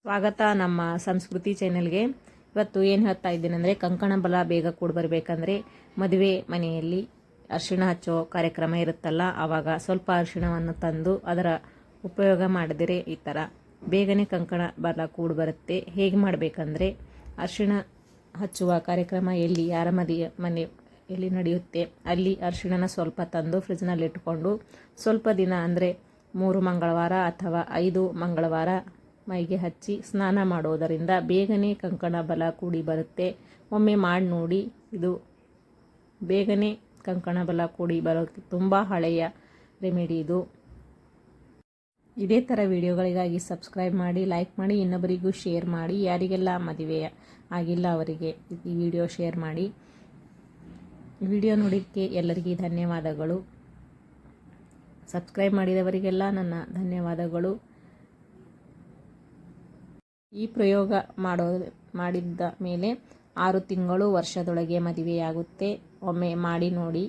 ಸ್ವಾಗತ ನಮ್ಮ ಸಂಸ್ಕೃತಿ ಚಾನೆಲ್ಗೆ. ಇವತ್ತು ಏನು ಹೇಳ್ತಾ ಇದ್ದೀನಿ ಅಂದರೆ, ಕಂಕಣ ಬಲ ಬೇಗ ಕೂಡ ಬರಬೇಕಂದ್ರೆ ಮದುವೆ ಮನೆಯಲ್ಲಿ ಅರಿಶಿಣ ಹಚ್ಚೋ ಕಾರ್ಯಕ್ರಮ ಇರುತ್ತಲ್ಲ, ಆವಾಗ ಸ್ವಲ್ಪ ಅರಿಶಿಣವನ್ನು ತಂದು ಅದರ ಉಪಯೋಗ ಮಾಡಿದರೆ ಈ ಥರ ಬೇಗನೆ ಕಂಕಣ ಬಲ ಕೂಡ ಬರುತ್ತೆ. ಹೇಗೆ ಮಾಡಬೇಕಂದ್ರೆ, ಅರಿಶಿಣ ಹಚ್ಚುವ ಕಾರ್ಯಕ್ರಮ ಯಾರ ಮನೆ ಎಲ್ಲಿ ನಡೆಯುತ್ತೆ ಅಲ್ಲಿ ಅರಿಶಿಣನ ಸ್ವಲ್ಪ ತಂದು ಫ್ರಿಜ್ನಲ್ಲಿ ಇಟ್ಕೊಂಡು ಸ್ವಲ್ಪ ದಿನ ಅಂದರೆ 3 ಮಂಗಳವಾರ ಅಥವಾ 5 ಮಂಗಳವಾರ ಮೈಗೆ ಹಚ್ಚಿ ಸ್ನಾನ ಮಾಡೋದರಿಂದ ಬೇಗನೆ ಕಂಕಣ ಬಲ ಕೂಡಿ ಬರುತ್ತೆ. ಒಮ್ಮೆ ಮಾಡಿ ನೋಡಿ, ಇದು ಬೇಗನೆ ಕಂಕಣ ಬಲ ಕೂಡಿ ಬರೋಕ್ಕೆ ತುಂಬ ಹಳೆಯ ರೆಮಿಡಿ ಇದು. ಇದೇ ಥರ ವಿಡಿಯೋಗಳಿಗಾಗಿ ಸಬ್ಸ್ಕ್ರೈಬ್ ಮಾಡಿ, ಲೈಕ್ ಮಾಡಿ, ಇನ್ನೊಬ್ಬರಿಗೂ ಶೇರ್ ಮಾಡಿ. ಯಾರಿಗೆಲ್ಲ ಮದುವೆ ಆಗಿಲ್ಲ ಅವರಿಗೆ ಈ ವಿಡಿಯೋ ಶೇರ್ ಮಾಡಿ. ವಿಡಿಯೋ ನೋಡಿದ್ದಕ್ಕೆ ಎಲ್ಲರಿಗೂ ಧನ್ಯವಾದಗಳು. ಸಬ್ಸ್ಕ್ರೈಬ್ ಮಾಡಿದವರಿಗೆಲ್ಲ ನನ್ನ ಧನ್ಯವಾದಗಳು. ಈ ಪ್ರಯೋಗ ಮಾಡಿದ್ದ ಮೇಲೆ 6 ತಿಂಗಳು ವರ್ಷದೊಳಗೆ ಮದುವೆಯಾಗುತ್ತೆ. ಒಮ್ಮೆ ಮಾಡಿ ನೋಡಿ.